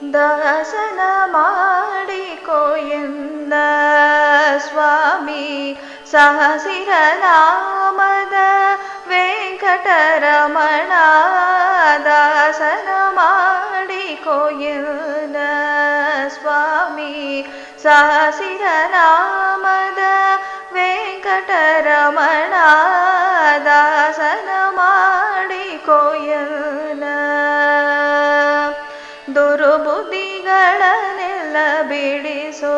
ದಾಸನ ಮಾಡಿಕೊಯೆನ್ನ ಸ್ವಾಮಿ ಸಹಸಿರ ನಾಮದ ವೆಂಕಟರಮಣ. ದಾಸನ ಮಾಡಿಕೊಯೆನ್ನ ಸ್ವಾಮಿ ಸಹಸಿರ ನಾಮದ ವೆಂಕಟರಮಣ. ದಾಸನ ಮಾಡಿಕೊಯೆನ್ನ ದುರ್ಬುದ್ಧಿಗಳನ್ನೆಲ್ಲ ಬಿಡಿಸೋ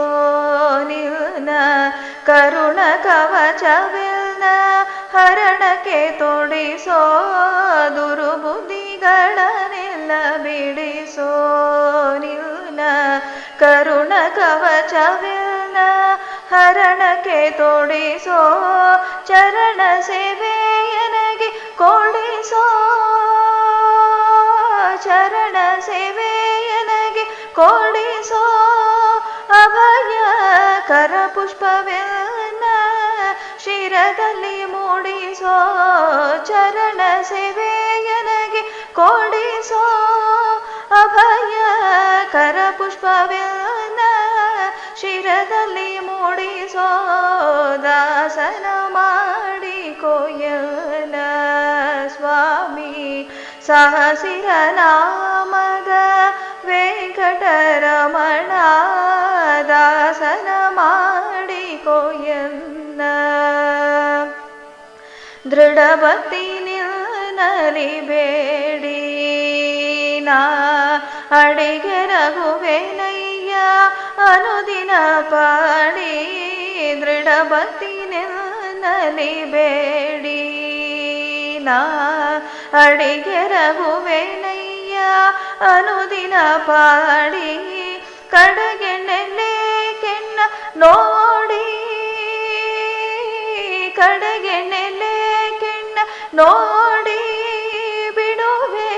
ನಿನ್ನ ಕರುಣ ಕವಚವಿಲ್ಲ ಹರಣಕ್ಕೆ ತೊಡಿಸೋ. ದುರ್ಬುದ್ಧಿಗಳನ್ನೆಲ್ಲ ಬಿಡಿಸೋ ನಿನ್ನ ಕರುಣ ಕವಚವಿಲ್ಲ ಹರಣಕ್ಕೆ ತೊಡಿಸೋ. ಚರಣ ಸೇವೆಯನಗೆ ಕೊಡಿಸೋ ಚರಣ ಸೇವೆಯನಗೆ ಕೊಡಿಸೋ. ಅಭಯ ಕರ ಪುಷ್ಪವೆನ್ನ ಶಿರದಲ್ಲಿ ಮೂಡಿಸೋ. ಚರಣ ಸೇವೆಯನಗೆ ಕೊಡಿಸೋ. ಅಭಯ ಕರ ಪುಷ್ಪವೆನ್ನ ಶಿರದಲ್ಲಿ ಮೂಡಿಸೋ. ದಾಸನ ಮಾಡಿಕೊಯನ ಸ್ವಾಮಿ ಸಹಸಿರ ನಾಮದ ವೆಂಕಟರಮಣ. ದಾಸನ ಮಾಡಿಕೊಯನ್ನ ದೃಢ ಭಕ್ತಿ ನಿನ್ನಲಿ ಬೇಡಿ ನಾ ಅಡಿಗೆ ರಘುವೆನಯ್ಯ ಅನುದಿನ ಪಾಡಿ. ದೃಢ ಭಕ್ತಿ ನಿನ್ನಲಿ ಬೇಡಿ ನಾ ಅಡಿಗೆ ರಘುವೆನಯ್ಯ ಅನುದಿನ ಪಾಡಿ. ಕಡೆಗೆಣ್ಣೆಲ್ಲೆ ಕೆಣ್ಣ ನೋಡಿ ಕಡೆಗೆಣ್ಣೆಲ್ಲೆ ಕೆಣ್ಣ ನೋಡಿ ಬಿಡುವೆ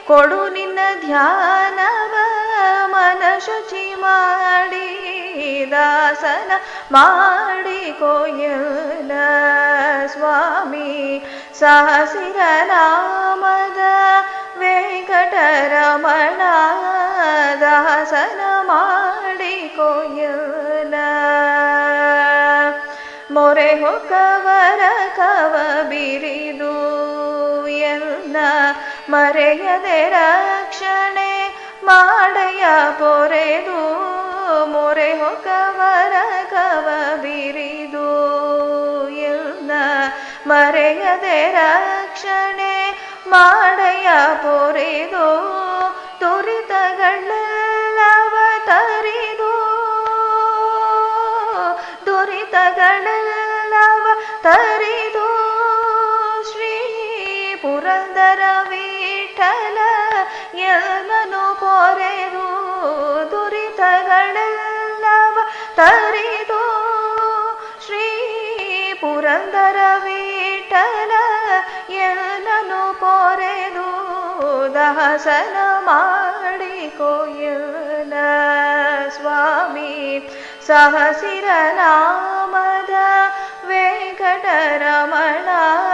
ಕೊಡು ನಿನ್ನ ಧ್ಯಾನವ ಮನ ಶುಚಿ ಮಾಡಿ. ದಾಸನ ಮಾಡಿಕೊಯನ ಸ್ವಾಮಿ ಸಹಸಿರ ನಾಮದ ವೆಂಕಟರಮಣ. ದಾಸನ ಮಾಡಿಕೊಯನ ಮೊರೆ ಹೊಕ್ಕವರ ಕವ ಬಿರಿದು ಎನ್ನ ಮರೆಯದೆ ರಕ್ಷಣೆ ಮಾಡಯ ಪೊರೆದು. ಮೊರೆ ಹೊಕ್ಕವರ ಕವ ಬಿರಿದು ಎನ್ನ ಮರೆಯದೆ ರಕ್ಷಣೆ ಮಾಡಯ ಪೊರೆದು. ದುರಿತಗಳೆಲ್ಲವ ತರಿದು ದುರಿತಗಳೆಲ್ಲವ ತರಿದು ಶ್ರೀ ಪುರಂದರ ವಿಠಲ ಎಲ್ಲನು ಪೊರೆದು. ದುರಿತಗಳೆಲ್ಲವ ತರಿದು ಶ್ರೀ ಪುರಂದರ ವಿಠಲ ಎಲ್ಲನು ಪೊರೆದು. ದಾಸನ ಮಾಡಿಕೊಯನ ಸ್ವಾಮಿ ಸಹಸಿರ ನಾಮದ ವೆಂಕಟರಮಣ.